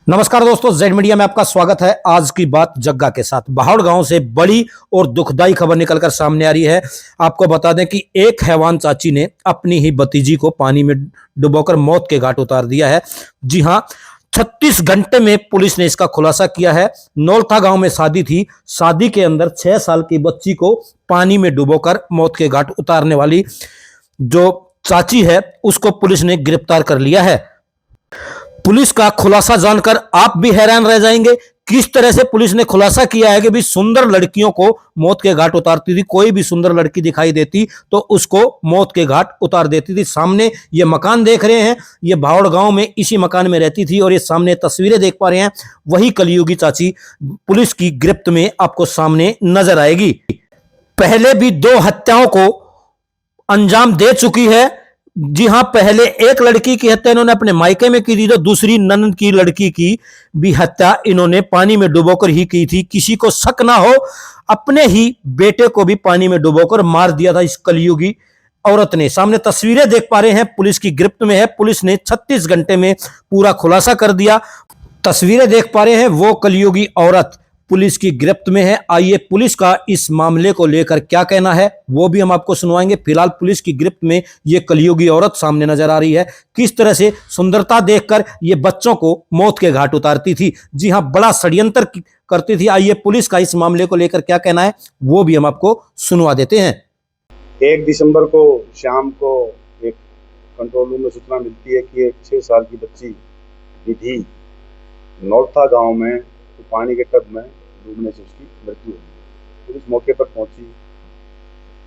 नमस्कार दोस्तों, Z media में आपका स्वागत है। आज की बात जग्गा के साथ बहाड़ गांव से बड़ी और दुखदाई खबर निकलकर सामने आ रही है। आपको बता दें कि एक हैवान चाची ने अपनी ही भतीजी को पानी में डुबोकर मौत के घाट उतार दिया है। जी हां, 36 घंटे में पुलिस ने इसका खुलासा किया है। नौलथा गांव में शादी थी। शादी के अंदर 6 साल की बच्ची को पानी में डुबोकर मौत के घाट उतारने वाली जो चाची है उसको पुलिस ने गिरफ्तार कर लिया है। पुलिस का खुलासा जानकर आप भी हैरान रह जाएंगे। किस तरह से पुलिस ने खुलासा किया है कि भी सुंदर लड़कियों को मौत के घाट उतारती थी। कोई भी सुंदर लड़की दिखाई देती तो उसको मौत के घाट उतार देती थी। सामने ये मकान देख रहे हैं, ये भावड़ गांव में इसी मकान में रहती थी और ये सामने तस्वीरें देख पा रहे हैं, वही कलयुगी चाची पुलिस की गिरफ्त में आपको सामने नजर आएगी। पहले भी 2 हत्याओं को अंजाम दे चुकी है। जी हां, पहले एक लड़की की हत्या इन्होंने अपने मायके में की थी, तो दूसरी ननद की लड़की की भी हत्या इन्होंने पानी में डुबोकर ही की थी। किसी को शक ना हो, अपने ही बेटे को भी पानी में डुबोकर मार दिया था इस कलयुगी औरत ने। सामने तस्वीरें देख पा रहे हैं, पुलिस की गिरफ्त में है। पुलिस ने 36 घंटे में पूरा खुलासा कर दिया। तस्वीरें देख पा रहे हैं, वो कलयुगी औरत पुलिस की गिरफ्त में है। आइए पुलिस का इस मामले को लेकर क्या कहना है वो भी हम आपको सुनवाएंगे। फिलहाल पुलिस की गिरफ्त में ये कलयुगी औरत सामने नजर आ रही है, किस तरह से सुंदरता देखकर ये बच्चों को मौत के घाट उतारती थी। जी हां, बड़ा षड्यंत्र करती थी। आइए पुलिस का इस मामले को लेकर क्या कहना है वो भी हम आपको सुनवा देते हैं। 1 दिसंबर को शाम को एक कंट्रोल रूम में सूचना मिलती है कि एक 6 साल की बच्ची विधि नौलथा गांव में तो पानी के टब में डूबने से उसकी मृत्यु हो गई। पुलिस मौके पर पहुंची,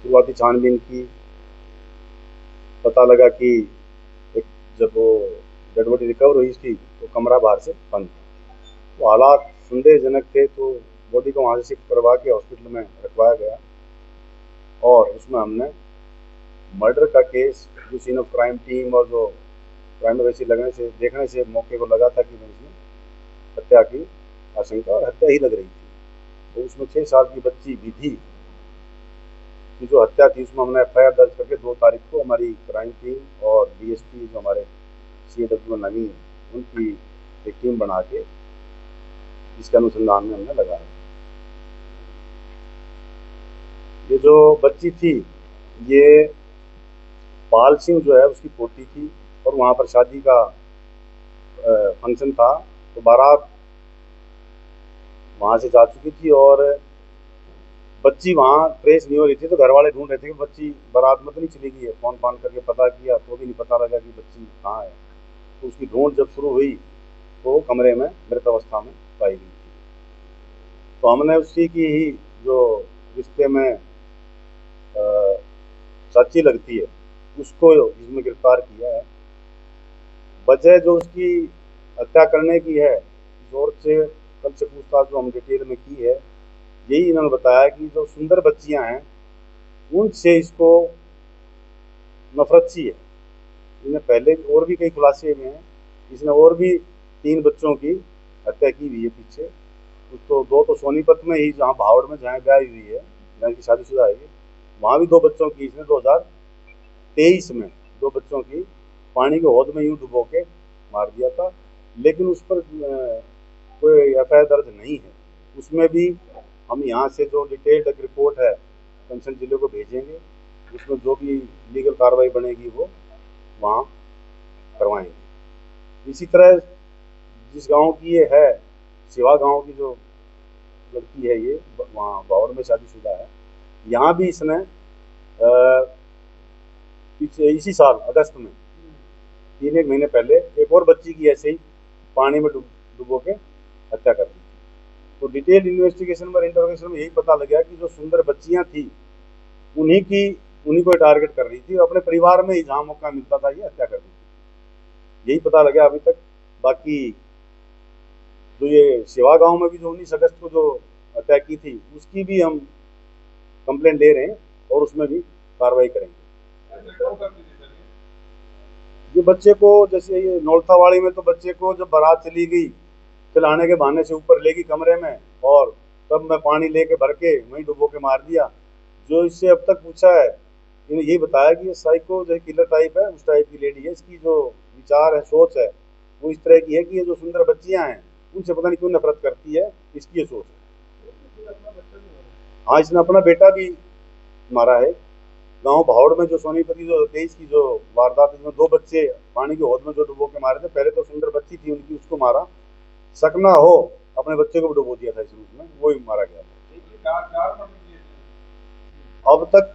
शुरुआती छानबीन की, पता लगा कि एक जब वो डेड बॉडी रिकवर हुई इसकी तो कमरा बाहर से बंद था। वो हालात संदेहजनक थे, तो बॉडी को वहाँ से शिफ्ट करवा के हॉस्पिटल में रखवाया गया और उसमें हमने मर्डर का केस जो सीन ऑफ क्राइम टीम और जो क्राइम वैसी लगने से देखने से मौके को लगा था कि इसमें हत्या की आशंका और हत्या ही लग रही थी। तो उसमें 6 साल की बच्ची विधि की जो हत्या थी उसमें हमने FIR दर्ज करके 2 तारीख को हमारी क्राइम टीम और DSP जो हमारे CAW नवीन उनकी एक टीम बना के इसके अनुसंधान में हमने लगाया। ये जो बच्ची थी ये पाल सिंह जो है उसकी पोती थी और वहाँ पर शादी का फंक्शन था, तो बारात वहाँ से जा चुकी थी और बच्ची वहाँ ट्रेस नहीं हो रही थी। तो घर वाले ढूंढ रहे थे कि बच्ची बारात में तो नहीं चली गई है। फोन फान करके पता किया तो भी नहीं पता लगा कि बच्ची कहाँ है। तो उसकी ढूंढ जब शुरू हुई तो कमरे में मृत अवस्था में पाई गई थी। तो हमने उसी की ही जो रिश्ते में चाची लगती है उसको इसमें गिरफ्तार किया है। वजह जो उसकी हत्या करने की है, जोर से कल से पूछताछ जो हम डिटेल में की है, यही इन्होंने बताया कि जो सुंदर बच्चियां हैं उनसे इसको नफरत सी है। इन्हें पहले और भी कई खुलासे हुए हैं, इसने और भी 3 बच्चों की हत्या की हुई है पीछे। तो 2 तो सोनीपत में ही जहाँ भावड़ में जहाँ ब्याह हुई है, जहाँ की शादीशुदा है, वहाँ भी 2 बच्चों की इसने 2023 में 2 बच्चों की पानी के हौद में यूँ डुबो के मार दिया था। लेकिन उस पर कोई FIR दर्ज नहीं है। उसमें भी हम यहाँ से जो डिटेल्ड रिपोर्ट है कंसर्न जिले को भेजेंगे, उसमें जो भी लीगल कार्रवाई बनेगी वो वहाँ करवाएंगे। इसी तरह जिस गांव की ये है, सिवा गांव की जो लड़की है, ये वहाँ भावड़ में शादीशुदा है। यहाँ भी इसने इसी साल अगस्त में 3 महीने पहले एक और बच्ची की ऐसे ही पानी में डुबो के हत्या कर दी। तो डिटेल इन्वेस्टिगेशन और इंटरोगेशन में यही पता लगा कि जो सुंदर बच्चियां थी उन्हीं को टारगेट कर रही थी, अपने परिवार में ही जहाँ मौका मिलता था ये हत्या कर दी थी। यही पता लगा अभी तक। बाकी जो ये सिवा गांव में भी जो 19 अगस्त को जो हत्या की थी उसकी भी हम कंप्लेंट ले रहे हैं और उसमें भी कार्रवाई करेंगे। ये बच्चे को जैसे ये नौलथावाड़ी में तो बच्चे को जब बारात चली गई चलाने के बहाने से ऊपर लेगी कमरे में और तब मैं पानी लेके भर के वहीं डुबो के मार दिया। जो इससे अब तक पूछा है इन्हें यही बताया कि ये साइको जो किलर टाइप है उस टाइप की लेडी है। इसकी जो विचार है, सोच है, वो इस तरह की है कि ये जो सुंदर बच्चियां हैं उनसे पता नहीं क्यों नफरत करती है, इसकी ये सोच है। हाँ, इसने अपना बेटा भी मारा है। गांव भावड़ में जो सोनीपति जो 23 की जो वारदात है, जिसमें 2 बच्चे पानी की हौद में जो डुबो के मारे थे, पहले तो सुंदर बच्ची थी उनकी, उसको मारा, शक ना हो अपने बच्चे को भी डुबो दिया था इसने, उसमें वो ही मारा गया था। अब तक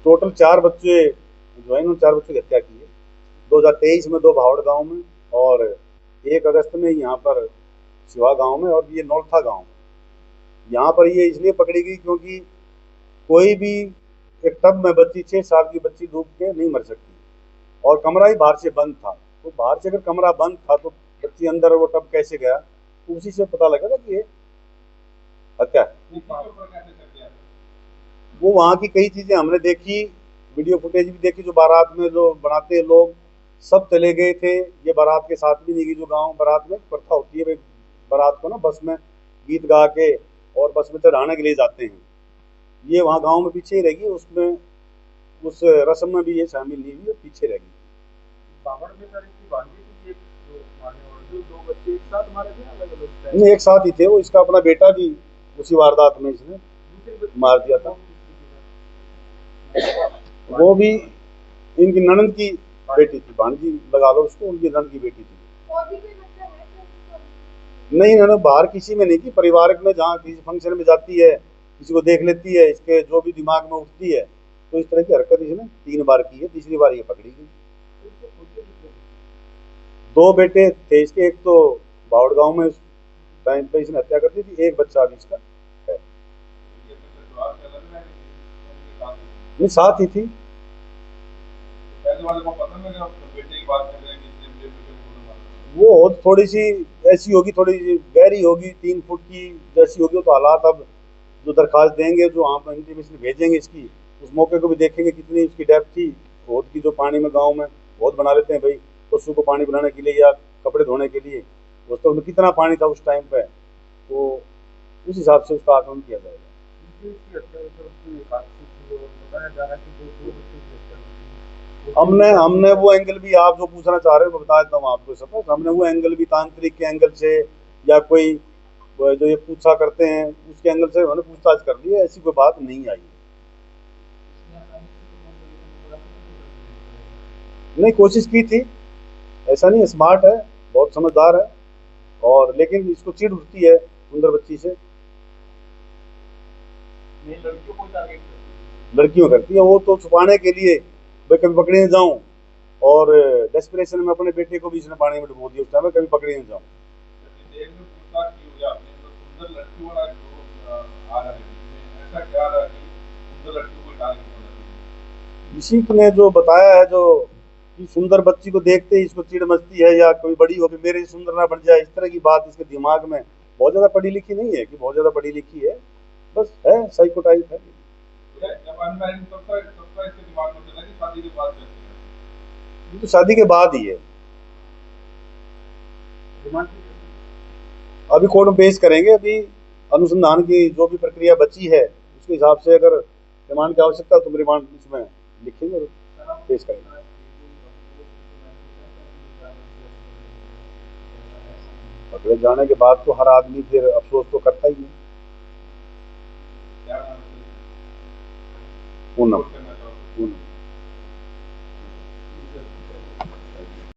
टोटल 4 बच्चे जो है, उन 4 बच्चों की हत्या की है। 2023 में 2 भावड़ गांव में और 1 अगस्त में यहाँ पर सिवा गांव में, और ये नौलथा गांव में। यहाँ पर ये इसलिए पकड़ी गई क्योंकि कोई भी एक टब में बच्ची 6 साल की बच्ची डूब के नहीं मर सकती, और कमरा ही बाहर से बंद था। तो बाहर से अगर कमरा बंद था तो बच्ची अंदर वो टब कैसे गया, तो उसी से पता लगा था कि ये हत्या है। वो वहाँ की कई चीजें हमने देखी, वीडियो फुटेज भी देखी, जो बारात में जो बनाते हैं लोग सब चले गए थे। ये बारात के साथ भी नहीं गई। जो गांव बारात में प्रथा होती है, बारात को ना बस में गीत गा के और बस में चढ़ाने के लिए जाते हैं, ये वहाँ गांव में पीछे ही रहेगी, उसमें उस रस्म में भी ये शामिल नहीं हुई, पीछे रहेगी। नहीं, एक साथ ही थे वो, इसका अपना बेटा भी उसी वारदात में इसने मार दिया था। वो भी इनकी ननद की बेटी थी, भांजी लगा लो उसको, उनकी ननद की बेटी थी। नहीं, इन्होंने बाहर किसी में नहीं की, परिवार में जहाँ किसी फंक्शन में जाती है, किसी को देख लेती है, इसके जो भी दिमाग में उठती है, तो इस तरह की हरकत इसने 3 बार की है। तीसरी बार ये पकड़ी गई। 2 बेटे थे इसके, एक तो बावड़ गांव में उस टाइम पे इसने हत्या कर दी थी, एक बच्चा अभी इसका है। नहीं, साथ ही थी। वो थोड़ी सी ऐसी होगी, थोड़ी सी गहरी होगी, 3 फुट की जैसी होगी। तो हालात अब जो दरखास्त देंगे, जो आप इंटीमेशन भेजेंगे इसकी, उस मौके को भी देखेंगे कितनी उसकी डेप्थ थी हौद की। जो पानी में गांव में हौद बना लेते हैं भाई पशु को पानी बनाने के लिए या कपड़े धोने के लिए, दोस्तों में कितना पानी था उस टाइम पे, तो उस हिसाब से उसका आकलन किया जाएगा। हमने वो एंगल भी, आप जो पूछना चाह रहे हो बता देता हूँ आपको सब। हमने वो एंगल भी तांत्रिक के एंगल से, या कोई जो ये पूछा करते हैं उसके एंगल से हमने पूछताछ कर ली है, ऐसी कोई बात नहीं आई। नहीं, कोशिश की थी, ऐसा नहीं है, स्मार्ट है, बहुत समझदार है, और लेकिन इसको चिढ़ उठती है सुंदर बच्ची से। लड़कियों करती है वो, तो छुपाने के लिए भाई कभी पकड़े न जाऊं, और डेस्परेशन में अपने बेटे को भी इसने पानी में डुबो दिया उस टाइम में, कभी पकड़े न जाऊं। इसी ने जो बताया है, जो कि सुंदर बच्ची को देखते ही इसको चिढ़ मचती है, या कोई बड़ी हो भी मेरे सुंदर ना बन जाए, इस तरह की बात इसके दिमाग में। बहुत ज्यादा पढ़ी लिखी नहीं है कि बहुत ज्यादा पढ़ी लिखी है, बस है, साइको टाइप है। ये तो शादी के बाद ही है। अभी कोर्ट में पेश करेंगे, अभी अनुसंधान की जो भी प्रक्रिया बची है उसके हिसाब से अगर रिमांड की आवश्यकता तो रिमांड इसमें लिखेंगे और पेश करेंगे। पकड़े जाने के बाद तो हर आदमी फिर अफसोस तो करता ही है। पूनम।